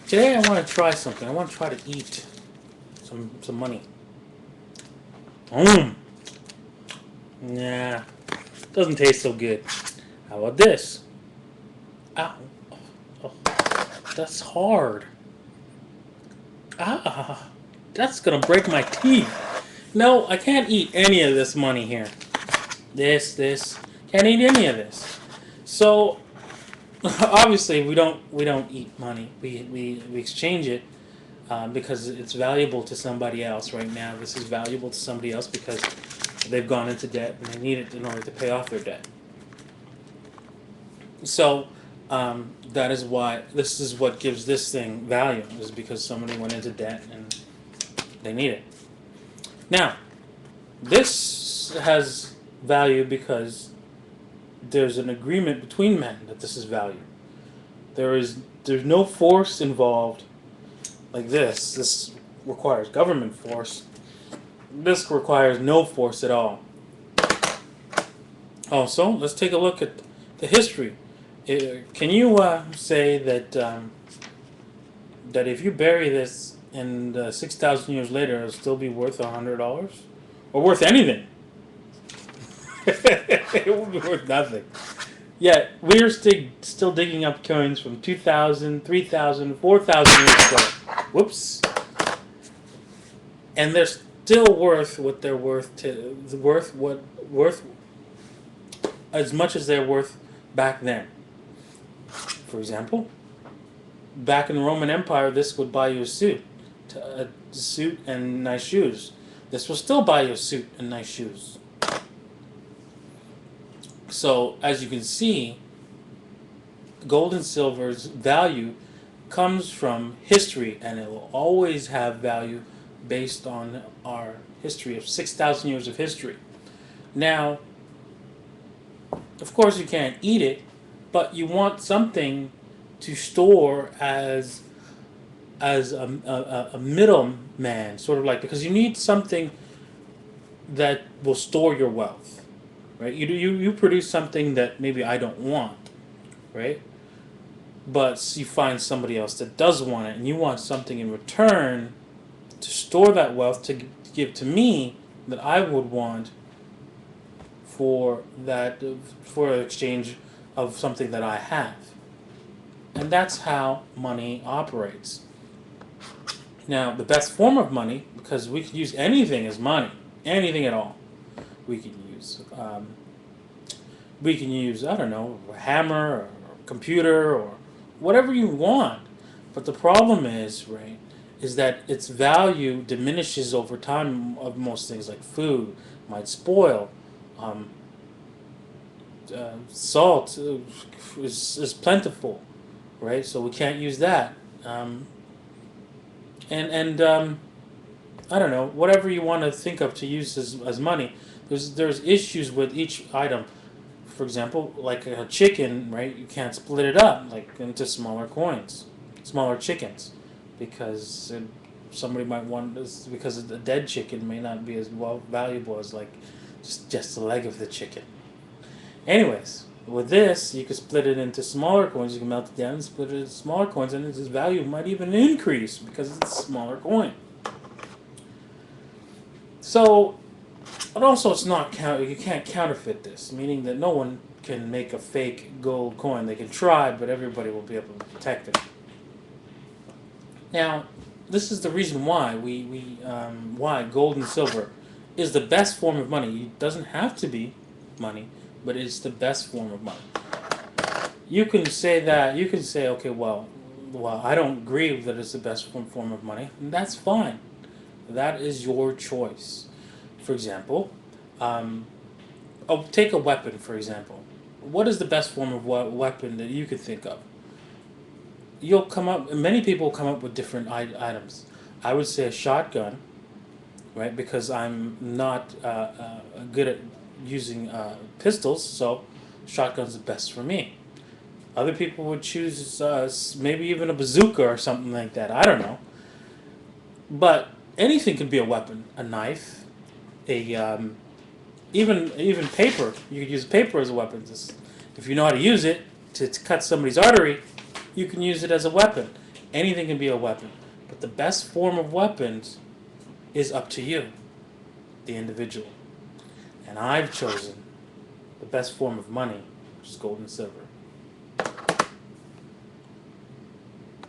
Today I want to try something. I want to try to eat some money. Mmm. Nah, doesn't taste so good. How about this? Ow. Oh, that's hard. Ah, that's gonna break my teeth. No, I can't eat any of this money here. This. Can't eat any of this. So obviously we don't eat money. We exchange it because it's valuable to somebody else right now. This is valuable to somebody else because they've gone into debt and they need it in order to pay off their debt. So that is why this is what gives this thing value is because somebody went into debt and they need it. Now this has value because there's an agreement between men that this is value. There's no force involved like this. This requires government force. This requires no force at all. Also, let's take a look at the history. Can you say that if you bury this and 6,000 years later, it'll still be worth $100 or worth anything? It will be worth nothing. Yeah, we're still digging up coins from 2,000, 3,000, 4,000 years ago. Whoops. And they're still worth what they're worth to worth as much as they're worth back then. For example, back in the Roman Empire, this would buy you a suit and nice shoes. This will still buy you a suit and nice shoes. So as you can see, gold and silver's value comes from history, and it will always have value based on our history of 6,000 years of history. Now, of course, you can't eat it, but you want something to store as a middleman, sort of like because you need something that will store your wealth, right? You produce something that maybe I don't want, right? But you find somebody else that does want it, and you want something in return to store that wealth to give to me that I would want for that for exchange of something that I have. And that's how money operates. Now, the best form of money, because we can use anything as money, anything at all. We can use, I don't know, a hammer or a computer or whatever you want. But the problem is, right, is that its value diminishes over time of most things like food might spoil. Um, Salt is plentiful, right? So we can't use that. Um, and I don't know, whatever you want to think of to use as money. There's issues with each item. For example, like a chicken, right? You can't split it up like into smaller coins, smaller chickens, because somebody might want this because the dead chicken may not be as well valuable as like just the leg of the chicken. Anyways, with this, you can split it into smaller coins. You can melt it down and split it into smaller coins, and its value might even increase because it's a smaller coin. So, but also it's not you can't counterfeit this, meaning that no one can make a fake gold coin. They can try, but everybody will be able to detect it. Now, this is the reason why why gold and silver is the best form of money. It doesn't have to be money, but it's the best form of money. You can say that. You can say, okay, well, I don't agree that it's the best form of money. And that's fine. That is your choice. For example, um, take a weapon, for example. What is the best form of weapon that you could think of? You'll come up. Many people come up with different items. I would say a shotgun, right? Because I'm not good at using pistols, so shotgun's the best for me. Other people would choose maybe even a bazooka or something like that. I don't know. But anything can be a weapon. A knife, a even paper. You could use paper as a weapon. If you know how to use it to cut somebody's artery, you can use it as a weapon. Anything can be a weapon. But the best form of weapons is up to you, the individual. And I've chosen the best form of money, which is gold and silver.